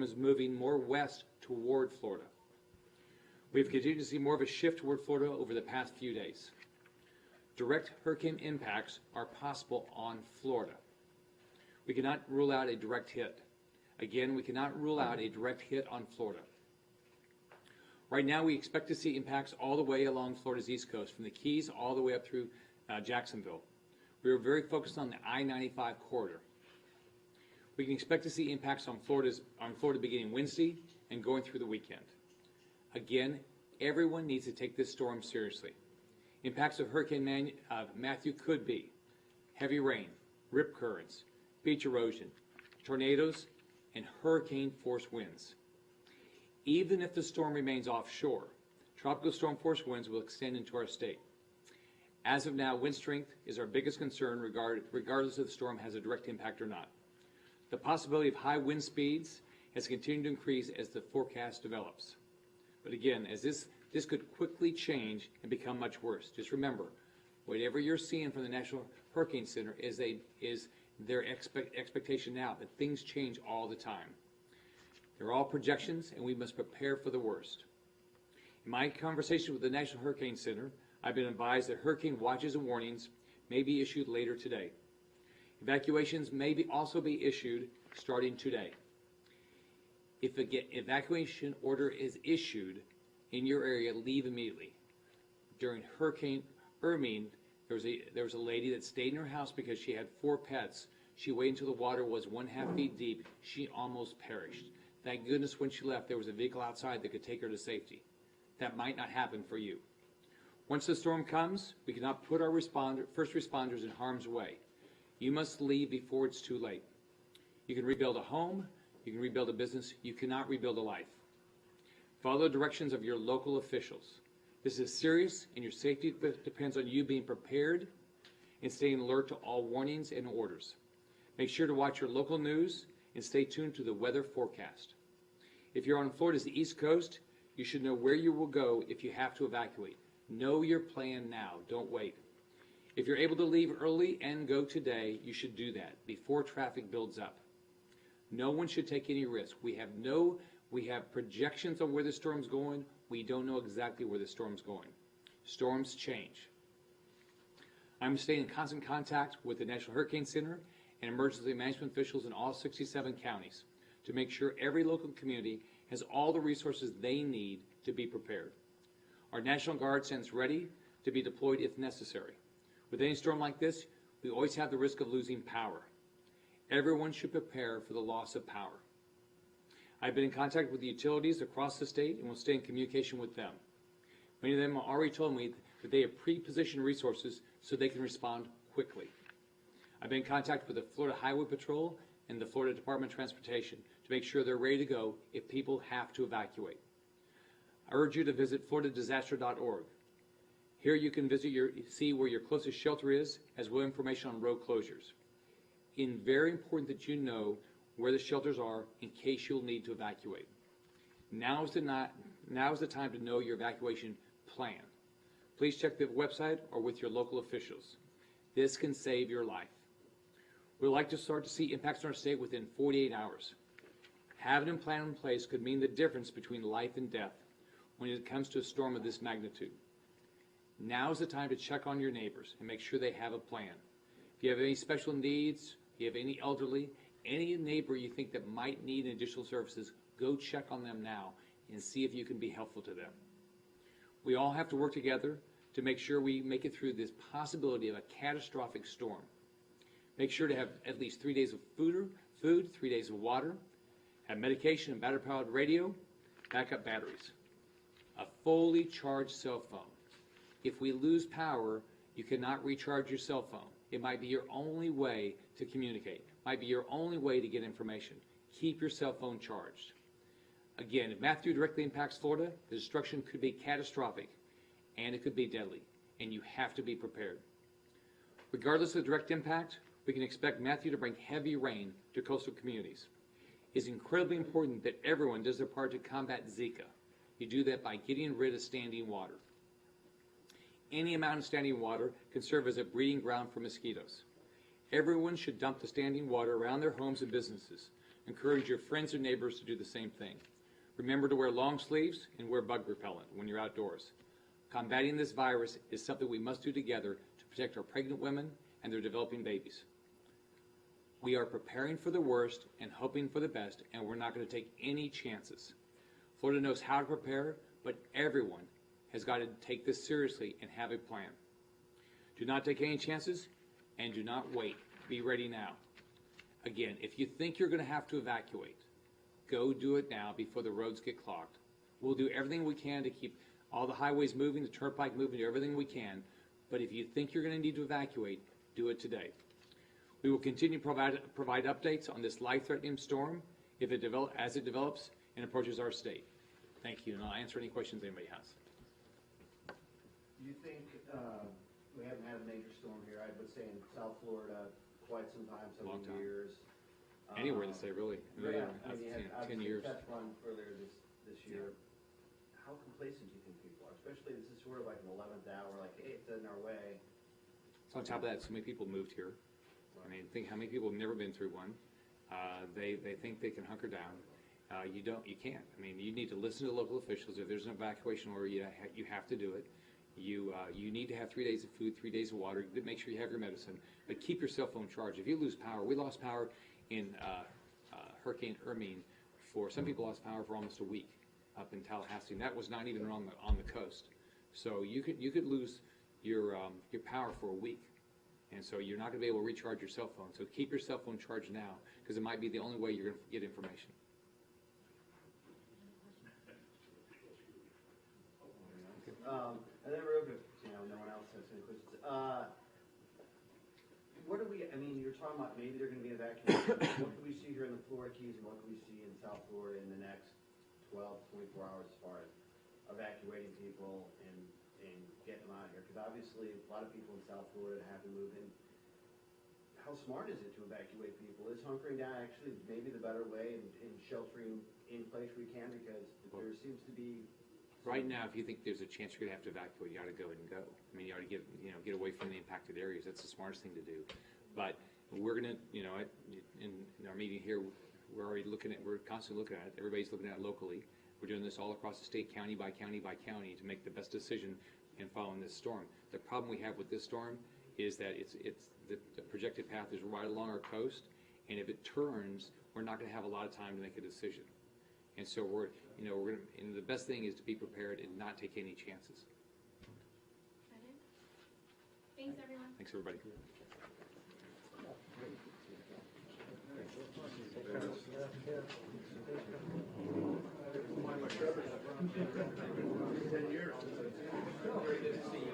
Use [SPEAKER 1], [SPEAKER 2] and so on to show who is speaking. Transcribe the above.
[SPEAKER 1] is moving more west toward Florida. We've continued to see more of a shift toward Florida over the past few days. Direct hurricane impacts are possible on Florida. We cannot rule out a direct hit. Again, we cannot rule out a direct hit on Florida. Right now, we expect to see impacts all the way along Florida's east coast, from the Keys all the way up through Jacksonville. We are very focused on the I-95 corridor. We can expect to see impacts on Florida beginning Wednesday and going through the weekend. Again, everyone needs to take this storm seriously. Impacts of Hurricane Matthew could be heavy rain, rip currents, beach erosion, tornadoes, and hurricane-force winds. Even if the storm remains offshore, tropical storm force winds will extend into our state. As of now, wind strength is our biggest concern regardless if the storm has a direct impact or not. The possibility of high wind speeds has continued to increase as the forecast develops. But again, as this could quickly change and become much worse. Just remember, whatever you're seeing from the National Hurricane Center is their expectation now, that things change all the time. They're all projections, and we must prepare for the worst. In my conversation with the National Hurricane Center, I've been advised that hurricane watches and warnings may be issued later today. Evacuations may also be issued starting today. If an evacuation order is issued in your area, leave immediately. During Hurricane Hermine, there was a lady that stayed in her house because she had 4 pets. She waited until the water was 1/2 feet deep. She almost perished. Thank goodness when she left, there was a vehicle outside that could take her to safety. That might not happen for you. Once the storm comes, we cannot put our first responders in harm's way. You must leave before it's too late. You can rebuild a home, you can rebuild a business, you cannot rebuild a life. Follow the directions of your local officials. This is serious, and your safety depends on you being prepared and staying alert to all warnings and orders. Make sure to watch your local news and stay tuned to the weather forecast. If you're on Florida's East Coast, you should know where you will go if you have to evacuate. Know your plan now, don't wait. If you're able to leave early and go today, you should do that before traffic builds up. No one should take any risk. We have projections on where the storm's going. We don't know exactly where the storm's going. Storms change. I'm staying in constant contact with the National Hurricane Center and emergency management officials in all 67 counties to make sure every local community has all the resources they need to be prepared. Our National Guard stands ready to be deployed if necessary. With any storm like this, we always have the risk of losing power. Everyone should prepare for the loss of power. I've been in contact with the utilities across the state and will stay in communication with them. Many of them have already told me that they have pre-positioned resources so they can respond quickly. I've been in contact with the Florida Highway Patrol and the Florida Department of Transportation to make sure they're ready to go if people have to evacuate. I urge you to visit floridadisaster.org. Here you can see where your closest shelter is, as well as information on road closures. It's very important that you know where the shelters are in case you'll need to evacuate. Now is the time to know your evacuation plan. Please check the website or with your local officials. This can save your life. We'd like to start to see impacts on our state within 48 hours. Having a plan in place could mean the difference between life and death when it comes to a storm of this magnitude. Now is the time to check on your neighbors and make sure they have a plan. If you have any special needs, if you have any elderly, any neighbor you think that might need additional services, go check on them now and see if you can be helpful to them. We all have to work together to make sure we make it through this possibility of a catastrophic storm. Make sure to have at least 3 days of food, 3 days of water, have medication and battery-powered radio, backup batteries, a fully charged cell phone. If we lose power, you cannot recharge your cell phone. It might be your only way to communicate. It might be your only way to get information. Keep your cell phone charged. Again, if Matthew directly impacts Florida, the destruction could be catastrophic, and it could be deadly, and you have to be prepared. Regardless of the direct impact, we can expect Matthew to bring heavy rain to coastal communities. It's incredibly important that everyone does their part to combat Zika. You do that by getting rid of standing water. Any amount of standing water can serve as a breeding ground for mosquitoes. Everyone should dump the standing water around their homes and businesses. Encourage your friends and neighbors to do the same thing. Remember to wear long sleeves and wear bug repellent when you're outdoors. Combating this virus is something we must do together to protect our pregnant women and their developing babies. We are preparing for the worst and hoping for the best, and we're not going to take any chances. Florida knows how to prepare, but everyone has got to take this seriously and have a plan. Do not take any chances and do not wait. Be ready now. Again, if you think you're going to have to evacuate, go do it now before the roads get clogged. We'll do everything we can to keep all the highways moving, the turnpike moving, do everything we can. But if you think you're going to need to evacuate, do it today. We will continue to provide updates on this life-threatening storm as it develops and approaches our state. Thank you, and I'll answer any questions anybody has.
[SPEAKER 2] Do you think, we haven't had a major storm here, I would say in South Florida, quite some time,
[SPEAKER 1] Long
[SPEAKER 2] several
[SPEAKER 1] time.
[SPEAKER 2] years.
[SPEAKER 1] Anywhere to say, really.
[SPEAKER 2] Yeah, I mean, you had
[SPEAKER 1] 10
[SPEAKER 2] obviously
[SPEAKER 1] years.
[SPEAKER 2] test run earlier this year. How complacent do you think people are? Especially this is sort of like an 11th hour, like, hey, it's in our way.
[SPEAKER 1] So on top of that, so many people moved here. I mean, think how many people have never been through one. They think they can hunker down. You can't. I mean, you need to listen to local officials. If there's an evacuation order, you have to do it. You need to have 3 days of food, 3 days of water. Make sure you have your medicine, but keep your cell phone charged. If you lose power, we lost power in Hurricane Hermine. For some people, lost power for almost a week up in Tallahassee, and that was not even on the coast. So you could lose your power for a week, and so you're not going to be able to recharge your cell phone. So keep your cell phone charged now, because it might be the only way you're going to get information.
[SPEAKER 2] And then real quick, no one else has any questions. What do we, I mean, you're talking about maybe they're going to be evacuated. What can we see here in the Florida Keys, and what can we see in South Florida in the next 12 to 24 hours as far as evacuating people and getting them out of here? Because obviously a lot of people in South Florida have to move in. How smart is it to evacuate people? Is hunkering down actually maybe the better way and sheltering in place we can, because there seems to be...
[SPEAKER 1] Right now, if you think there's a chance you're going to have to evacuate, you ought to go and go. I mean, you ought to get away from the impacted areas. That's the smartest thing to do. But we're going to, in our meeting here, we're constantly looking at it. Everybody's looking at it locally. We're doing this all across the state, county by county by county, to make the best decision in following this storm. The problem we have with this storm is that the projected path is right along our coast, and if it turns, we're not going to have a lot of time to make a decision. And so we're going to, and the best thing is to be prepared and not take any chances.
[SPEAKER 3] Thanks, everyone.
[SPEAKER 1] Thanks, everybody.
[SPEAKER 2] Very good to see you.